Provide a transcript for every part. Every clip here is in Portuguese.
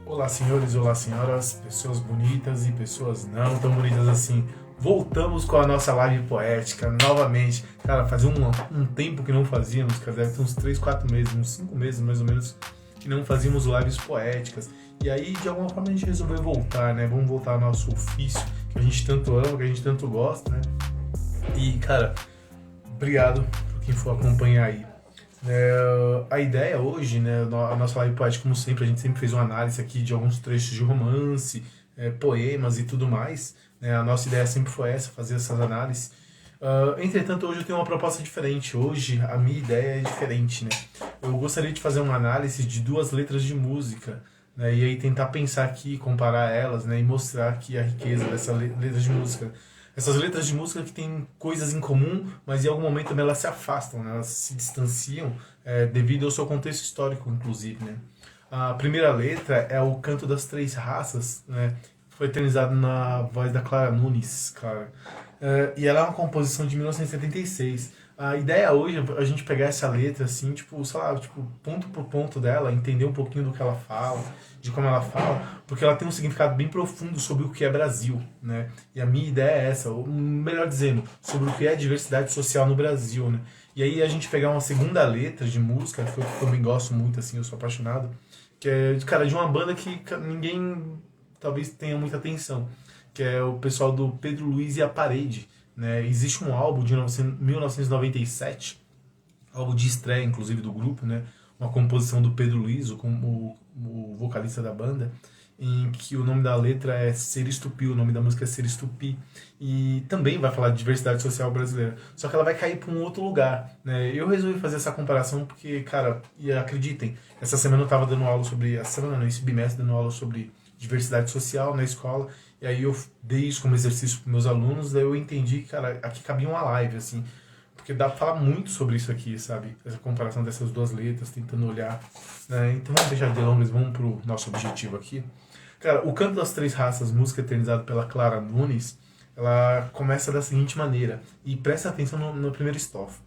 Olá, senhores, olá, senhoras, pessoas bonitas e pessoas não tão bonitas assim. Voltamos com a nossa live poética novamente. Cara, fazia um tempo que não fazíamos, cara, deve ter uns 3, 4 meses, uns 5 meses mais ou menos, que não fazíamos lives poéticas. E aí, de alguma forma, a gente resolveu voltar, né? Vamos voltar ao nosso ofício, que a gente tanto ama, que a gente tanto gosta, né? E, cara, obrigado por quem for acompanhar aí. A ideia hoje, né, a nossa live poética, como sempre, a gente sempre fez uma análise aqui de alguns trechos de romance, poemas e tudo mais, né, a nossa ideia sempre foi essa, fazer essas análises. Entretanto, hoje eu tenho uma proposta diferente. Hoje a minha ideia é diferente, né? Eu gostaria de fazer uma análise de 2 letras de música, né, e aí tentar pensar aqui, comparar elas, né, e mostrar aqui a riqueza dessas letras de música. Essas letras de música que têm coisas em comum, mas em algum momento também elas se afastam, né? Elas se distanciam devido ao seu contexto histórico, inclusive, né? A primeira letra é o Canto das Três Raças, né? Foi eternizado na voz da Clara Nunes, cara. E ela é uma composição de 1976. A ideia hoje é a gente pegar essa letra, assim, tipo, sei lá, tipo, ponto por ponto dela, entender um pouquinho do que ela fala, de como ela fala, porque ela tem um significado bem profundo sobre o que é Brasil, né? E a minha ideia é essa, ou melhor dizendo, sobre o que é diversidade social no Brasil, né? E aí a gente pegar uma segunda letra de música, que eu também gosto muito, assim, eu sou apaixonado, que é, cara, de uma banda que ninguém talvez tenha muita atenção, que é o pessoal do Pedro Luiz e a Parede, né? Existe um álbum de 1997, álbum de estreia, inclusive, do grupo, né? Uma composição do Pedro Luiz, o vocalista da banda, em que o nome da letra é Ser Estupi, o nome da música é Ser Estupi, e também vai falar de diversidade social brasileira, só que ela vai cair para um outro lugar, né? Eu resolvi fazer essa comparação porque, cara, e acreditem, essa semana eu tava dando aula sobre, esse bimestre dando aula sobre diversidade social na escola, e aí eu dei isso como exercício para meus alunos, daí eu entendi que, cara, aqui cabia uma live, assim, porque dá pra falar muito sobre isso aqui, sabe? Essa comparação dessas 2 letras, tentando olhar, né? Então vamos deixar de delongas, vamos pro nosso objetivo aqui. Cara, o Canto das Três Raças, música eternizada pela Clara Nunes, ela começa da seguinte maneira, e presta atenção no primeiro estrofe,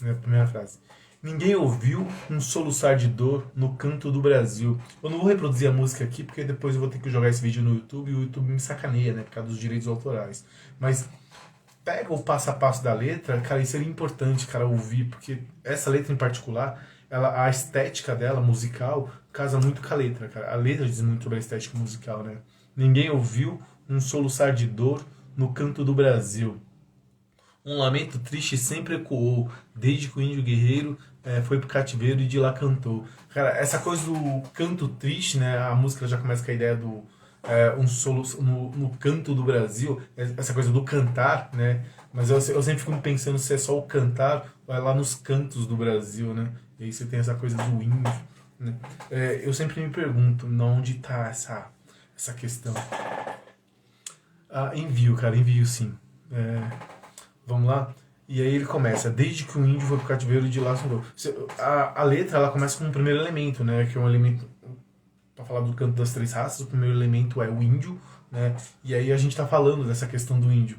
né? Primeira frase. Ninguém ouviu um soluçar de dor no canto do Brasil. Eu não vou reproduzir a música aqui, porque depois eu vou ter que jogar esse vídeo no YouTube e o YouTube me sacaneia, né? Por causa dos direitos autorais. Mas pega o passo a passo da letra, cara, isso seria importante, cara, ouvir, porque essa letra em particular, a estética dela, musical, casa muito com a letra, cara. A letra diz muito sobre a estética musical, né? Ninguém ouviu um soluçar de dor no canto do Brasil. Um lamento triste sempre ecoou, desde que o índio guerreiro foi pro cativeiro e de lá cantou. Cara, essa coisa do canto triste, né? A música já começa com a ideia do um solo no canto do Brasil, essa coisa do cantar, né? Mas eu sempre fico pensando se é só o cantar ou é lá nos cantos do Brasil, né? E aí você tem essa coisa do índio, né? Eu sempre me pergunto, onde tá essa questão? Envio, cara, envio sim. Vamos lá? E aí ele começa, desde que o índio foi pro cativeiro e de lá sondou. A letra, ela começa com um primeiro elemento, né? Que é um elemento, para falar do Canto das Três Raças, o primeiro elemento é o índio, né? E aí a gente tá falando dessa questão do índio.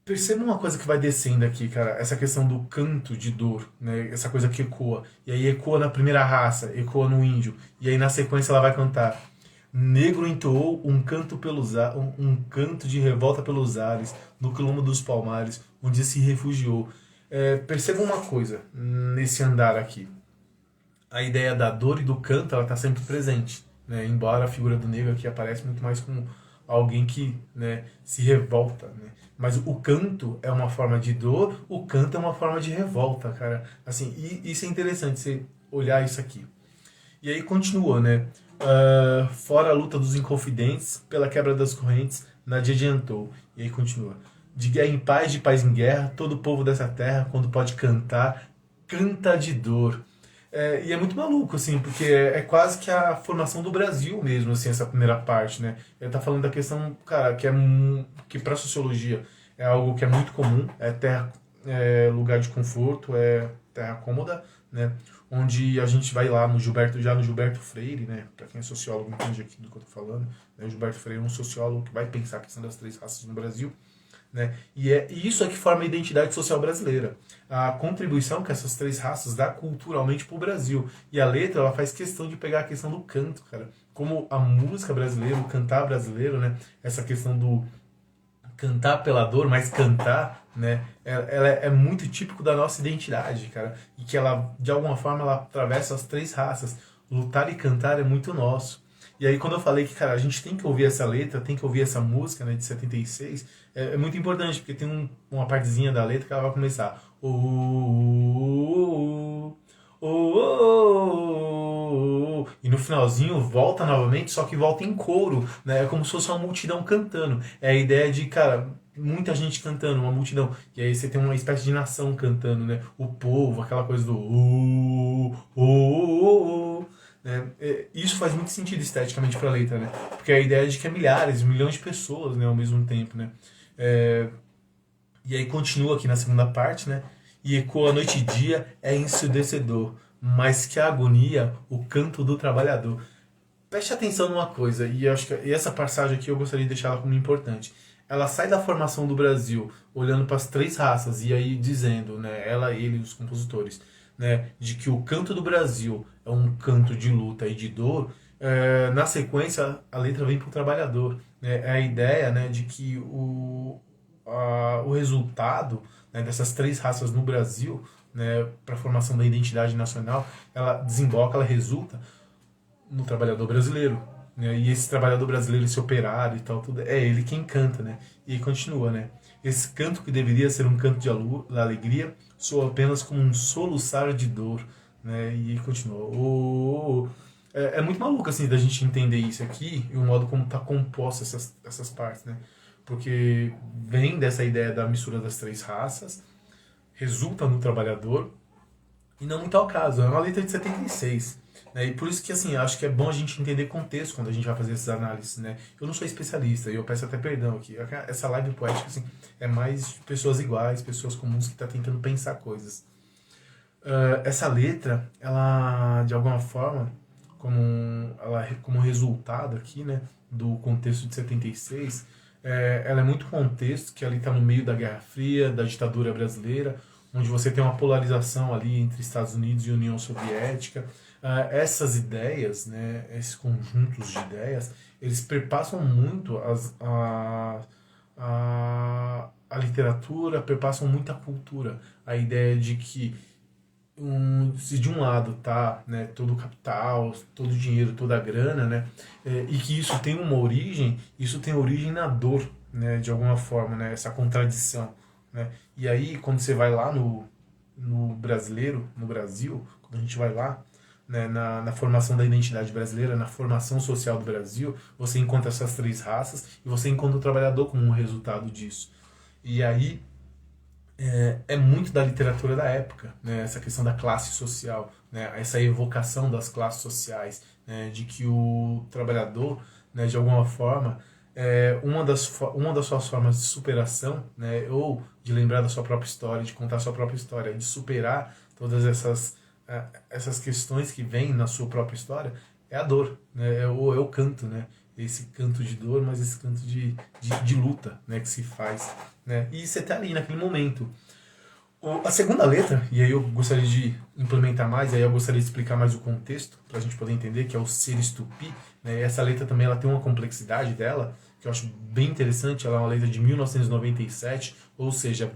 Perceba uma coisa que vai descendo aqui, cara, essa questão do canto de dor, né? Essa coisa que ecoa. E aí ecoa na primeira raça, ecoa no índio. E aí na sequência ela vai cantar. Negro entoou um canto um canto de revolta pelos ares, no quilombo dos palmares, onde se refugiou. Perceba uma coisa nesse andar aqui. A ideia da dor e do canto, ela está sempre presente, né? Embora a figura do negro aqui aparece muito mais como alguém que, né, se revolta, né? Mas o canto é uma forma de dor, o canto é uma forma de revolta, cara. Assim, e isso é interessante, você olhar isso aqui. E aí continua, né? Fora a luta dos inconfidentes, pela quebra das correntes, nada adiantou. E aí continua. De guerra em paz, de paz em guerra, todo o povo dessa terra, quando pode cantar, canta de dor. E é muito maluco, assim, porque é quase que a formação do Brasil mesmo, assim, essa primeira parte, né? Ele tá falando da questão, cara, que pra sociologia é algo que é muito comum, é terra, lugar de conforto, é terra cômoda, né? Onde a gente vai lá no Gilberto Freire, né? Pra quem é sociólogo entende aqui do que eu tô falando, né? O Gilberto Freire é um sociólogo que vai pensar a questão das 3 raças no Brasil. né? E isso é que forma a identidade social brasileira. A contribuição que essas três raças dá culturalmente para o Brasil. E a letra, ela faz questão de pegar a questão do canto, cara. Como a música brasileira, o cantar brasileiro, né? Essa questão do cantar pela dor, mas cantar, né? Ela é muito típico da nossa identidade, cara. E que ela, de alguma forma, ela atravessa as três raças. Lutar e cantar é muito nosso. E aí quando eu falei que, cara, a gente tem que ouvir essa letra, tem que ouvir essa música, né, de 76, é muito importante, porque tem uma partezinha da letra que ela vai começar. E no finalzinho volta novamente, só que volta em coro, né? É como se fosse uma multidão cantando. É a ideia de, cara, muita gente cantando, uma multidão. E aí você tem uma espécie de nação cantando, né? O povo, aquela coisa do né? Isso faz muito sentido esteticamente para a letra, né? Porque a ideia é de que é milhares, milhões de pessoas, né, ao mesmo tempo, né? E aí continua aqui na segunda parte, né? E ecoa noite e dia é ensurdecedor, mas que agonia o canto do trabalhador. Preste atenção numa coisa, e eu acho que essa passagem aqui eu gostaria de deixar ela como importante. Ela sai da formação do Brasil, olhando para as três raças, e aí dizendo, né, ela, ele e os compositores, né, de que o canto do Brasil é um canto de luta e de dor. Na sequência, a letra vem para o trabalhador. Né, é a ideia, né, de que o resultado, né, dessas três raças no Brasil, né, para a formação da identidade nacional, ela desemboca, ela resulta no trabalhador brasileiro. Né? E esse trabalhador brasileiro, esse operário e tal, tudo, é ele quem canta, né? E continua, né? Esse canto que deveria ser um canto de alegria soa apenas como um soluçar de dor, né? E continua. É muito maluco, assim, da gente entender isso aqui e o modo como tá composta essas partes, né? Porque vem dessa ideia da mistura das três raças, resulta no trabalhador, e não muito ao caso. É uma letra de 76. Né? E por isso que, assim, acho que é bom a gente entender contexto quando a gente vai fazer essas análises, né? Eu não sou especialista e eu peço até perdão aqui. Essa live poética, assim, é mais de pessoas iguais, pessoas comuns que estão tentando pensar coisas. Essa letra, ela, de alguma forma, como resultado aqui, né, do contexto de 76, ela é muito contexto que ali está no meio da Guerra Fria, da ditadura brasileira, onde você tem uma polarização ali entre Estados Unidos e União Soviética. Essas ideias, né, esses conjuntos de ideias, eles perpassam muito a literatura, perpassam muito a cultura. A ideia de que se de um lado tá, né, todo o capital, todo o dinheiro, toda a grana, né, e que isso tem uma origem, isso tem origem na dor, né, de alguma forma, né, essa contradição. Né? E aí, quando você vai lá no brasileiro, no Brasil, quando a gente vai lá, né, na formação da identidade brasileira, na formação social do Brasil, você encontra essas três raças e você encontra o trabalhador como um resultado disso. E aí, é muito da literatura da época, né, essa questão da classe social, né, essa evocação das classes sociais, né, de que o trabalhador, né, de alguma forma, uma das suas formas de superação, né, ou de lembrar da sua própria história, de contar a sua própria história, de superar todas essas questões que vêm na sua própria história, é a dor, né, é o canto, né, esse canto de dor, mas esse canto de luta, né, que se faz. Né, e você está ali naquele momento. A segunda letra, e aí eu gostaria de implementar mais, aí eu gostaria de explicar mais o contexto, para a gente poder entender, que é o ser estupi. Né, essa letra também ela tem uma complexidade dela, que eu acho bem interessante. Ela é uma letra de 1997, ou seja,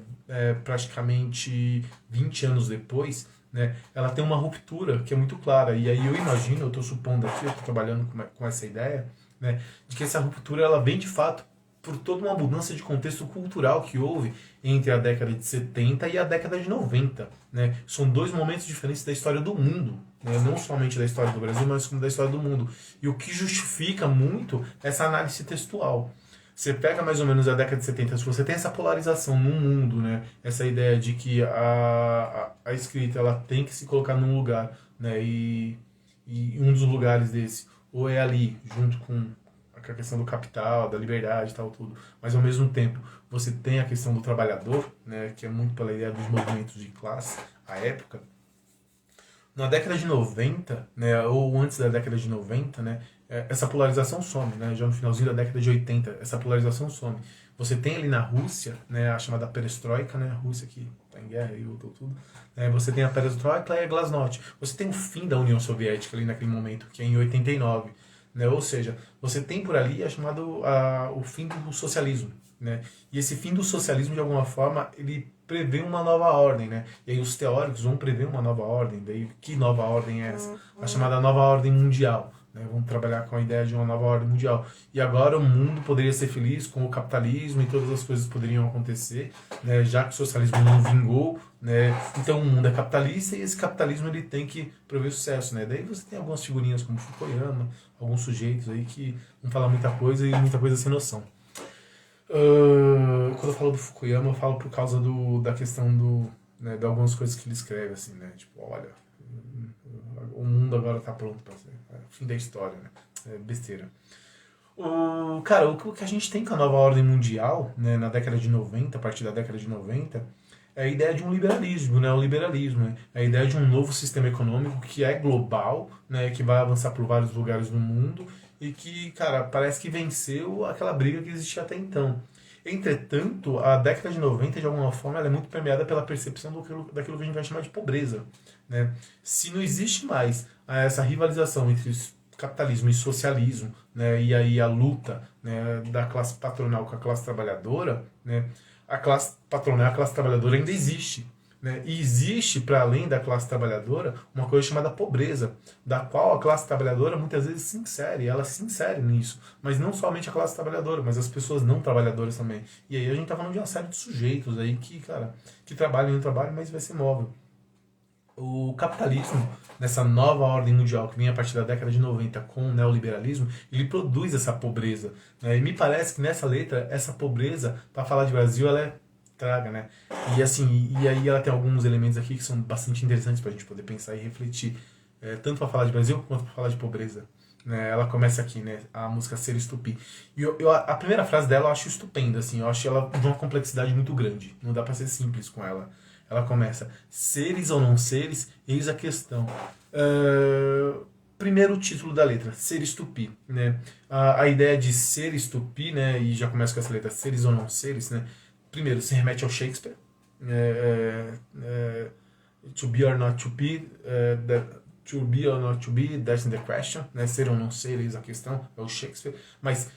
praticamente 20 anos depois. Né, ela tem uma ruptura que é muito clara, e aí eu imagino, eu estou supondo aqui, eu estou trabalhando com essa ideia, né, de que essa ruptura ela vem de fato por toda uma mudança de contexto cultural que houve entre a década de 70 e a década de 90. Né? São dois momentos diferentes da história do mundo, né? Não somente da história do Brasil, mas como da história do mundo. E o que justifica muito essa análise textual. Você pega mais ou menos a década de 70, se você tem essa polarização no mundo, né? Essa ideia de que a escrita ela tem que se colocar num lugar, né? E um dos lugares desse, ou é ali, junto com a questão do capital, da liberdade e tal, tudo. Mas, ao mesmo tempo, você tem a questão do trabalhador, né, que é muito pela ideia dos movimentos de classe, à época. Na década de 90, né, ou antes da década de 90, né, essa polarização some. Né, já no finalzinho da década de 80, essa polarização some. Você tem ali na Rússia, né, a chamada perestroika, né, a Rússia que está em guerra e voltou tudo. Você tem a perestroika e a glasnost. Você tem o fim da União Soviética ali naquele momento, que é em 89. Né? Ou seja, você tem por ali o fim do socialismo. Né? E esse fim do socialismo, de alguma forma, ele prevê uma nova ordem. Né? E aí os teóricos vão prever uma nova ordem. Daí, que nova ordem é essa? A chamada nova ordem mundial. Né? Vamos trabalhar com a ideia de uma nova ordem mundial. E agora o mundo poderia ser feliz com o capitalismo e todas as coisas poderiam acontecer, né? Já que o socialismo não vingou. Né? Então o mundo é capitalista e esse capitalismo ele tem que prover sucesso. Né? Daí você tem algumas figurinhas como Fukuyama, alguns sujeitos aí que vão falar muita coisa e muita coisa sem noção. Quando eu falo do Fukuyama, eu falo por causa da questão né, de algumas coisas que ele escreve, assim, né? Tipo, olha, o mundo agora tá pronto para ser. Fim da história, né? É besteira. Cara, o que a gente tem com a nova ordem mundial, né, na década de 90, a partir da década de 90, é a ideia de um liberalismo, né? O liberalismo, né? É a ideia de um novo sistema econômico que é global, né? Que vai avançar por vários lugares do mundo e que, cara, parece que venceu aquela briga que existia até então. Entretanto, a década de 90, de alguma forma, ela é muito permeada pela percepção daquilo que a gente vai chamar de pobreza. Né? Se não existe mais essa rivalização entre capitalismo e socialismo, né? E aí a luta, né, da classe patronal com a classe trabalhadora, né? A classe patronal, a classe trabalhadora ainda existe. Né? E existe, para além da classe trabalhadora, uma coisa chamada pobreza, da qual a classe trabalhadora muitas vezes se insere, ela se insere nisso. Mas não somente a classe trabalhadora, mas as pessoas não trabalhadoras também. E aí a gente tá falando de uma série de sujeitos aí que trabalham e não trabalham, mas vai ser móvel. O capitalismo, nessa nova ordem mundial que vem a partir da década de 90 com o neoliberalismo, ele produz essa pobreza. Né? E me parece que nessa letra, essa pobreza, para falar de Brasil, ela é traga, né? E assim, e aí ela tem alguns elementos aqui que são bastante interessantes para a gente poder pensar e refletir, tanto para falar de Brasil quanto para falar de pobreza. Né? Ela começa aqui, né? A música Ser Estupi. E a primeira frase dela eu acho estupenda, assim, eu acho ela de uma complexidade muito grande. Não dá para ser simples com ela. Ela começa, seres ou não seres, eis a questão. Primeiro o título da letra, Ser Estupi. Né? A ideia de ser estupi, né? E já começa com essa letra, seres ou não seres, né? Primeiro, se remete ao Shakespeare. To be or not to be, to be or not to be, that's the question. Né? Ser ou não ser, eis a questão, é o Shakespeare. Mas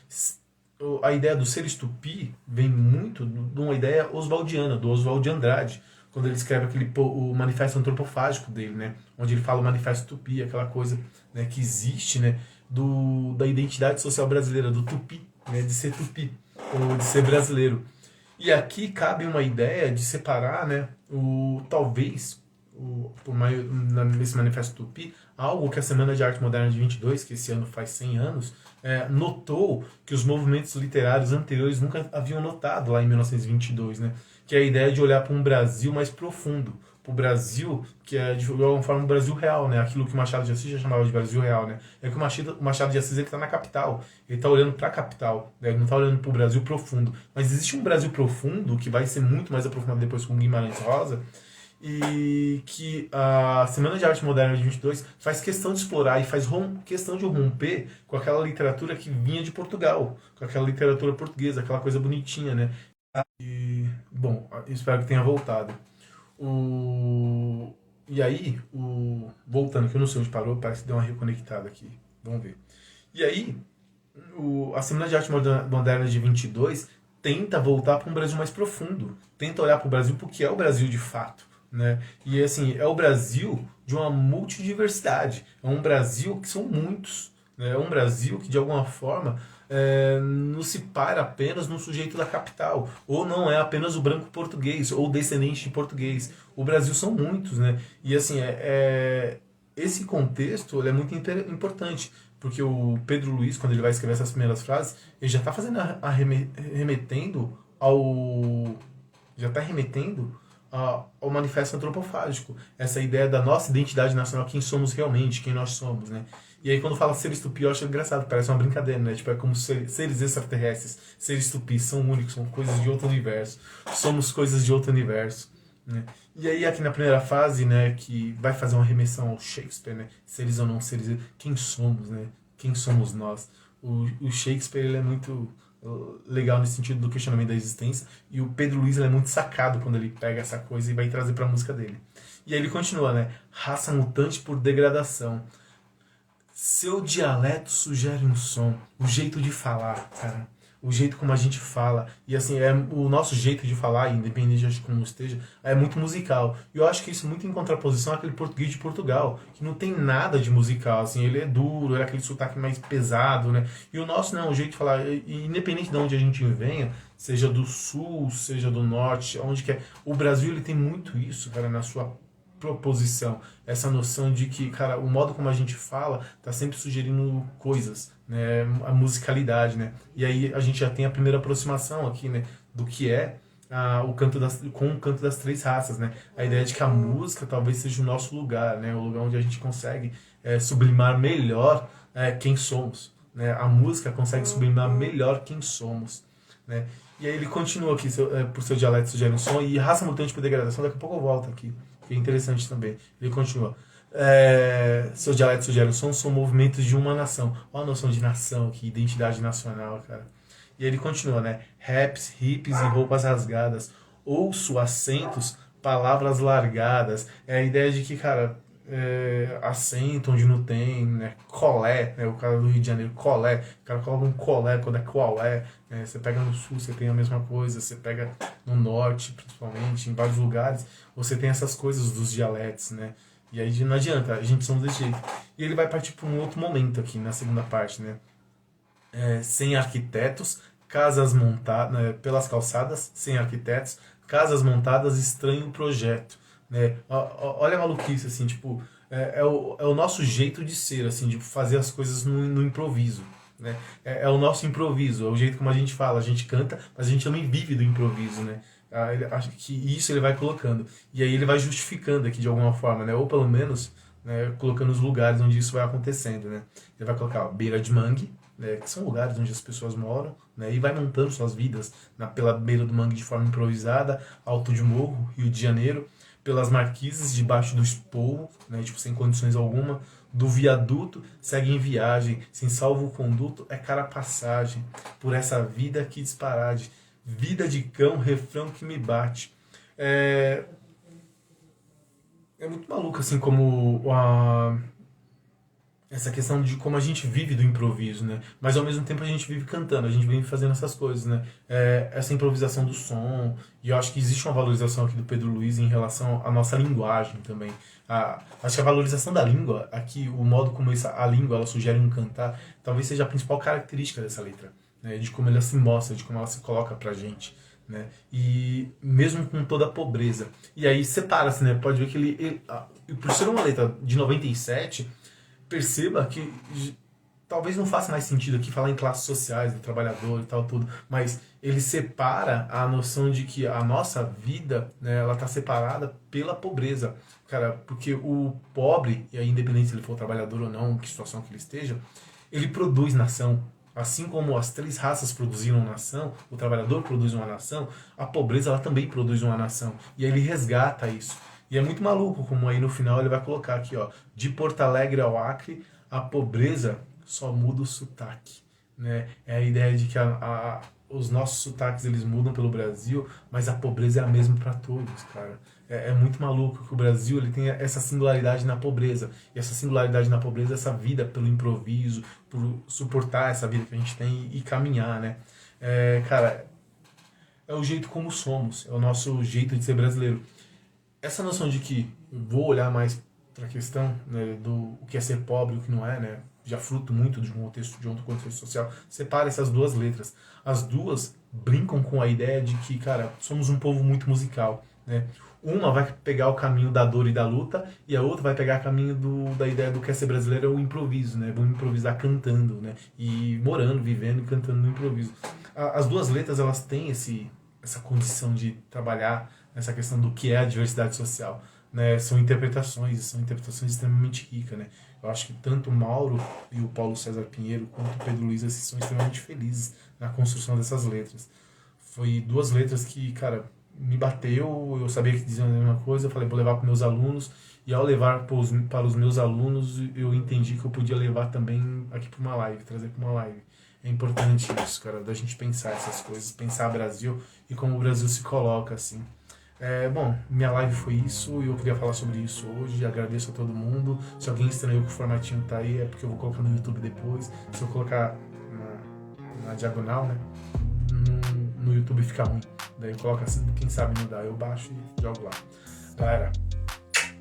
a ideia do ser estupi vem muito de uma ideia oswaldiana, do Oswald de Andrade, quando ele escreve o manifesto antropofágico dele, né? Onde ele fala o manifesto tupi, aquela coisa, né, que existe, né, da identidade social brasileira, do tupi, né, de ser tupi, ou de ser brasileiro. E aqui cabe uma ideia de separar, né, nesse manifesto tupi, algo que a Semana de Arte Moderna de 22, que esse ano faz 100 anos, notou que os movimentos literários anteriores nunca haviam notado lá em 1922, né? Que é a ideia de olhar para um Brasil mais profundo, para o Brasil que é de alguma forma um Brasil real, né? Aquilo que o Machado de Assis já chamava de Brasil real, né? É que o Machado de Assis está na capital, ele está olhando para a capital, né? Ele não está olhando para o Brasil profundo. Mas existe um Brasil profundo que vai ser muito mais aprofundado depois com Guimarães Rosa, e que a Semana de Arte Moderna de 22 faz questão de explorar e faz questão de romper com aquela literatura que vinha de Portugal, com aquela literatura portuguesa, aquela coisa bonitinha, né? E, bom, espero que tenha voltado. E aí, voltando, que eu não sei onde parou, parece que deu uma reconectada aqui. Vamos ver. E aí, a Semana de Arte Moderna de 22 tenta voltar para um Brasil mais profundo, tenta olhar para o Brasil porque é o Brasil de fato. Né? E assim, é o Brasil de uma multidiversidade, é um Brasil que são muitos, né? É um Brasil que de alguma forma não se para apenas no sujeito da capital, ou não é apenas o branco português ou descendente de português. O Brasil são muitos, né? E assim, esse contexto ele é muito importante, porque o Pedro Luiz, quando ele vai escrever essas primeiras frases, ele já está fazendo remetendo ao manifesto antropofágico, essa ideia da nossa identidade nacional, quem somos realmente, quem nós somos, né? E aí quando fala seres tupi, eu acho engraçado, parece uma brincadeira, né? Tipo, é como seres extraterrestres, seres tupi, são únicos, são coisas de outro universo, somos coisas de outro universo, né? E aí aqui na primeira fase, né, que vai fazer uma remessão ao Shakespeare, né? Seres ou não seres, quem somos, né? Quem somos nós? O Shakespeare, ele é muito legal nesse sentido do questionamento da existência. E o Pedro Luiz ele é muito sacado quando ele pega essa coisa e vai trazer pra música dele. E aí ele continua, né? Raça mutante por degradação. Seu dialeto sugere um som, o jeito de falar, cara. O jeito como a gente fala. E assim, o nosso jeito de falar, independente de como esteja, é muito musical. E eu acho que isso é muito em contraposição àquele português de Portugal, que não tem nada de musical, assim, ele é duro, é aquele sotaque mais pesado, né? E o nosso não, o jeito de falar, independente de onde a gente venha, seja do sul, seja do norte, onde quer. O Brasil ele tem muito isso, cara, na sua proposição, essa noção de que, cara, o modo como a gente fala tá sempre sugerindo coisas, né, a musicalidade, né, e aí a gente já tem a primeira aproximação aqui, né, do que é o canto com o canto das três raças, né, a ideia de que a música talvez seja o nosso lugar, né, o lugar onde a gente consegue sublimar melhor quem somos, né, a música consegue sublimar melhor quem somos, né, e aí ele continua aqui, por seu dialeto sugere um som, e raça mutante por degradação, daqui a pouco eu volto aqui, que é interessante também. Ele continua. Seus dialetos sugerem som, são movimentos de uma nação. Olha a noção de nação aqui, identidade nacional, cara. E ele continua, né? Raps, hips e roupas rasgadas. Ouço acentos, palavras largadas. É a ideia de que, cara, acento onde não tem, né? Colé, né? O cara do Rio de Janeiro, colé. O cara coloca um colé quando é qual é. Né? Você pega no sul, você tem a mesma coisa. Você pega no norte, principalmente, em vários lugares. Você tem essas coisas dos dialetos, né? E aí não adianta, a gente somos desse jeito. E ele vai partir para um outro momento aqui, na segunda parte, né? Sem arquitetos, casas montadas, né? Pelas calçadas, sem arquitetos, casas montadas, estranho projeto, né? Olha a maluquice, assim, tipo, é o nosso jeito de ser, assim, de fazer as coisas no improviso, né? É o nosso improviso, é o jeito como a gente fala, a gente canta, mas a gente também vive do improviso, né? Acho que isso ele vai colocando. E aí ele vai justificando aqui de alguma forma, né? Ou pelo menos, né, colocando os lugares onde isso vai acontecendo, né? Ele vai colocar ó, beira de mangue, né, que são lugares onde as pessoas moram, né? E vai montando suas vidas pela beira do mangue de forma improvisada, Alto de Morro, Rio de Janeiro, pelas marquises debaixo do espolho, né? Tipo, sem condições alguma, do viaduto, segue em viagem, sem salvo-conduto, é cara passagem, por essa vida que disparade. Vida de cão, refrão que me bate. É muito maluco, assim, como essa questão de como a gente vive do improviso, né? Mas ao mesmo tempo a gente vive cantando, a gente vive fazendo essas coisas, né? Essa improvisação do som, e eu acho que existe uma valorização aqui do Pedro Luiz em relação à nossa linguagem também. Acho que a valorização da língua, aqui, o modo como a língua ela sugere um cantar, talvez seja a principal característica dessa letra. Né, de como ela se mostra, de como ela se coloca pra gente, né, e mesmo com toda a pobreza. E aí separa-se, né, pode ver que ele por ser uma letra de 97, perceba que talvez não faça mais sentido aqui falar em classes sociais, do trabalhador e tal, tudo, mas ele separa a noção de que a nossa vida, né, ela tá separada pela pobreza, cara, porque o pobre, e aí independente se ele for trabalhador ou não, que situação que ele esteja, ele produz nação. Assim como as três raças produziram uma nação, o trabalhador produz uma nação, a pobreza ela também produz uma nação. E aí ele resgata isso. E é muito maluco como aí no final ele vai colocar aqui, ó, de Porto Alegre ao Acre, a pobreza só muda o sotaque. Né? É a ideia de que os nossos sotaques eles mudam pelo Brasil, mas a pobreza é a mesma para todos, cara. É muito maluco que o Brasil ele tem essa singularidade na pobreza. E essa singularidade na pobreza, essa vida pelo improviso, por suportar essa vida que a gente tem e caminhar, né? Cara, é o jeito como somos, é o nosso jeito de ser brasileiro. Essa noção de que vou olhar mais para a questão, né, do o que é ser pobre e o que não é, né? Já fruto muito de um contexto social, separa essas duas letras. As duas brincam com a ideia de que, cara, somos um povo muito musical, né? Uma vai pegar o caminho da dor e da luta, e a outra vai pegar o caminho da ideia do que é ser brasileiro, é o improviso, né? Vamos improvisar cantando, né? E morando, vivendo e cantando no improviso. As duas letras, elas têm essa condição de trabalhar essa questão do que é a diversidade social, né? São interpretações extremamente ricas, né? Eu acho que tanto o Mauro e o Paulo César Pinheiro quanto o Pedro Luiz são extremamente felizes na construção dessas letras. Foi duas letras que, cara, me bateu, eu sabia que diziam a mesma coisa, eu falei, vou levar para meus alunos, e ao levar para os meus alunos, eu entendi que eu podia levar também aqui para uma live, trazer para uma live. É importante isso, cara, da gente pensar essas coisas, pensar Brasil e como o Brasil se coloca, assim. Bom, minha live foi isso e eu queria falar sobre isso hoje. Agradeço a todo mundo. Se alguém estranhou que o formatinho tá aí, é porque eu vou colocar no YouTube depois. Se eu colocar na diagonal, né? No YouTube fica ruim. Daí eu coloco assim, quem sabe mudar. Eu baixo e jogo lá. Galera,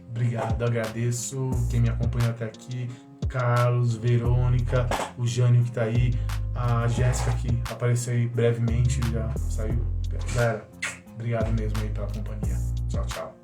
obrigado, agradeço quem me acompanhou até aqui. Carlos, Verônica, o Jânio que tá aí, a Jéssica que apareceu aí brevemente, já saiu. Galera, obrigado mesmo aí pela companhia. Tchau, tchau.